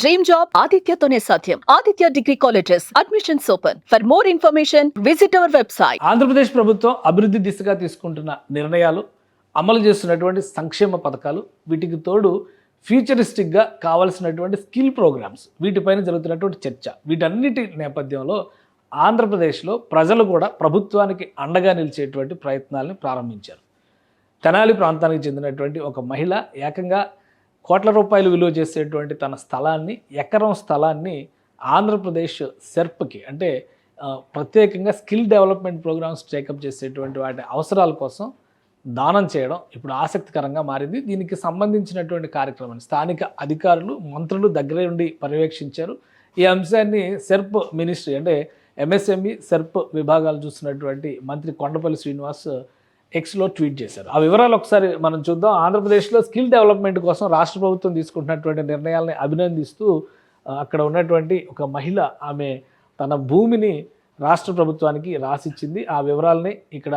Dream job ఆదిత్యతోనే సాధ్యం. Aditya degree colleges admissions open. For more information visit our website. Andhra Pradesh ప్రభుత్వం అభివృద్ధి దిశగా తీసుకుంటున్న నిర్ణయాలు, అమలు చేస్తున్నటువంటి సంక్షేమ పథకాలు, వీటికి తోడు ఫ్యూచరిస్టిక్గా కావాల్సినటువంటి స్కిల్ ప్రోగ్రామ్స్, వీటిపైన జరుగుతున్నటువంటి చర్చ, వీటన్నిటి నేపథ్యంలో ఆంధ్రప్రదేశ్లో ప్రజలు కూడా ప్రభుత్వానికి అండగా నిలిచేటువంటి ప్రయత్నాలను ప్రారంభించారు. తెనాలి ప్రాంతానికి చెందినటువంటి ఒక మహిళ ఏకంగా కోట్ల రూపాయలు విలువ చేసేటువంటి తన స్థలాన్ని, ఎకరం స్థలాన్ని ఆంధ్రప్రదేశ్ సెర్ప్కి, అంటే ప్రత్యేకంగా స్కిల్ డెవలప్మెంట్ ప్రోగ్రామ్స్ టేకప్ చేసేటువంటి వాటి అవసరాల కోసం దానం చేయడం ఇప్పుడు ఆసక్తికరంగా మారింది. దీనికి సంబంధించినటువంటి కార్యక్రమాన్ని స్థానిక అధికారులు, మంత్రులు దగ్గర ఉండి పర్యవేక్షించారు. ఈ అంశాన్ని సెర్ప్ మినిస్ట్రీ, అంటే ఎంఎస్ఎంఈ సెర్ప్ విభాగాలు చూస్తున్నటువంటి మంత్రి కొండపల్లి శ్రీనివాస్ ఎక్స్లో ట్వీట్ చేశారు. ఆ వివరాలు ఒకసారి మనం చూద్దాం. ఆంధ్రప్రదేశ్లో స్కిల్ డెవలప్మెంట్ కోసం రాష్ట్ర ప్రభుత్వం తీసుకుంటున్నటువంటి నిర్ణయాలని అభినందిస్తూ అక్కడ ఉన్నటువంటి ఒక మహిళ, ఆమె తన భూమిని రాష్ట్ర ప్రభుత్వానికి రాసిచ్చింది. ఆ వివరాలని ఇక్కడ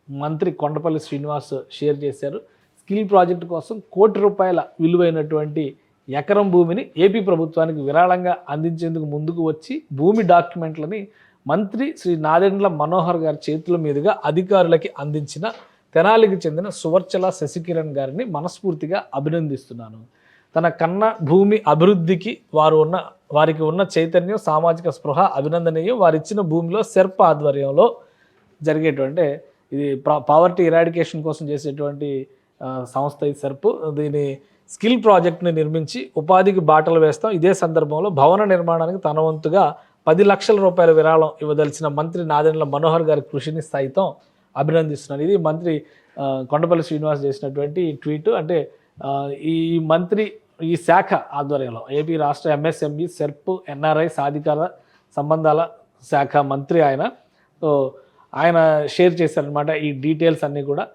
మంత్రి కొండపల్లి శ్రీనివాస్ షేర్ చేశారు. స్కిల్ ప్రాజెక్టు కోసం ₹1,00,00,000 విలువైనటువంటి ఎకరం భూమిని ఏపీ ప్రభుత్వానికి విరాళంగా అందించేందుకు ముందుకు వచ్చి భూమి డాక్యుమెంట్లని మంత్రి శ్రీ నాదెండ్ల మనోహర్ గారి చేతుల మీదుగా అధికారులకి అందించిన తెనాలికి చెందిన సువర్చల శశికిరణ్ గారిని మనస్ఫూర్తిగా అభినందిస్తున్నాను. తన కన్న భూమి అభివృద్ధికి వారికి ఉన్న చైతన్యం, సామాజిక స్పృహ అభినందనీయం. వారిచ్చిన భూమిలో సెర్ప్ ఆధ్వర్యంలో జరిగేటువంటి, ఇది పావర్టీ ఇరాడికేషన్ కోసం చేసేటువంటి సంస్థ ఈ సెర్ప్. దీని స్కిల్ ప్రాజెక్ట్ని నిర్మించి ఉపాధికి బాటలు వేస్తాం. ఇదే సందర్భంలో భవన నిర్మాణానికి తన వంతుగా ₹10,00,000 విరాళం ఇవ్వదలిచిన మంత్రి నాదెండ్ల మనోహర్ గారి కృషిని సైతం అభినందిస్తున్నారు. ఇది మంత్రి కొండపల్లి శ్రీనివాస్ చేసినటువంటి ట్వీట్. అంటే ఈ శాఖ ఆధ్వర్యంలో ఏపీ రాష్ట్ర ఎంఎస్ఎంఈ సెర్ప్ ఎన్ఆర్ఐ సాధికార సంబంధాల శాఖ మంత్రి ఆయన షేర్ చేశారనమాట ఈ డీటెయిల్స్ అన్నీ కూడా.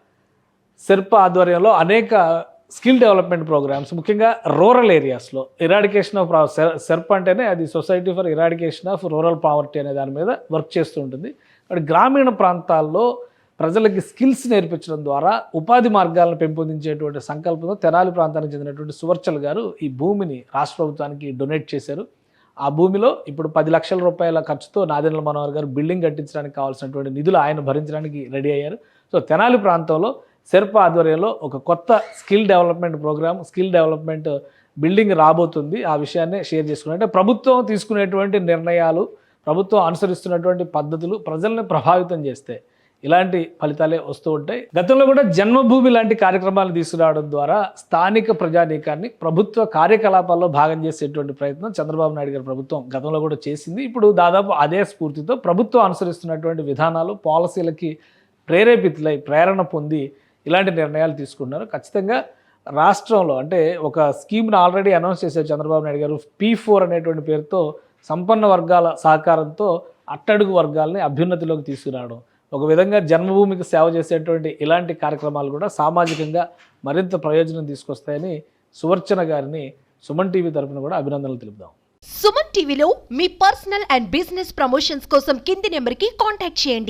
సెర్ప్ ఆధ్వర్యంలో అనేక స్కిల్ డెవలప్మెంట్ ప్రోగ్రామ్స్, ముఖ్యంగా రూరల్ ఏరియాస్లో ఇరాడికేషన్ ఆఫ్ సెర్ప్ అంటేనే అది society for eradication of rural poverty అనే దాని మీద వర్క్ చేస్తూ ఉంటుంది. కాబట్టి గ్రామీణ ప్రాంతాల్లో ప్రజలకి స్కిల్స్ నేర్పించడం ద్వారా ఉపాధి మార్గాలను పెంపొందించేటువంటి సంకల్పంతో తెనాలి ప్రాంతానికి చెందినటువంటి సువర్చల్ గారు ఈ భూమిని రాష్ట్ర ప్రభుత్వానికి డొనేట్ చేశారు. ఆ భూమిలో ఇప్పుడు ₹10,00,000 ఖర్చుతో నాదెండ్ల మనోహర్ గారు బిల్డింగ్ కట్టించడానికి కావాల్సినటువంటి నిధులు ఆయన భరించడానికి రెడీ అయ్యారు. సో తెనాలి ప్రాంతంలో సెర్ప్ ఆధ్వర్యంలో ఒక కొత్త skill development programme, skill development building రాబోతుంది. ఆ విషయాన్ని షేర్ చేసుకున్నారు. అంటే ప్రభుత్వం తీసుకునేటువంటి నిర్ణయాలు, ప్రభుత్వం అనుసరిస్తున్నటువంటి పద్ధతులు ప్రజల్ని ప్రభావితం చేస్తే ఇలాంటి ఫలితాలే వస్తూ ఉంటాయి. గతంలో కూడా జన్మభూమి లాంటి కార్యక్రమాలు తీసుకురావడం ద్వారా స్థానిక ప్రజానీకాన్ని ప్రభుత్వ కార్యకలాపాల్లో భాగం చేసేటువంటి ప్రయత్నం చంద్రబాబు నాయుడు గారి ప్రభుత్వం గతంలో కూడా చేసింది. ఇప్పుడు దాదాపు అదే స్ఫూర్తితో ప్రభుత్వం అనుసరిస్తున్నటువంటి విధానాలు, పాలసీలకి ప్రేరణ పొంది ఇలాంటి నిర్ణయాలు తీసుకున్నారు. ఖచ్చితంగా రాష్ట్రంలో, అంటే ఒక స్కీమ్ని ఆల్రెడీ అనౌన్స్ చేశారు చంద్రబాబు నాయుడు గారు. P4 అనేటువంటి పేరుతో సంపన్న వర్గాల సహకారంతో అట్టడుగు వర్గాల్ని అభ్యున్నతిలోకి తీసుకురావడం, ఒక విధంగా జన్మభూమికి సేవ చేసేటువంటి ఇలాంటి కార్యక్రమాలు కూడా సామాజికంగా మరింత ప్రయోజనం తీసుకొస్తాయని సువర్చన గారిని సుమన్ టీవీ తరఫున కూడా అభినందనలు తెలుపుదాం. సుమన్ టీవీలో మీ పర్సనల్ అండ్ బిజినెస్ ప్రమోషన్స్ కోసం కింది నెంబర్కి కాంటాక్ట్ చేయండి.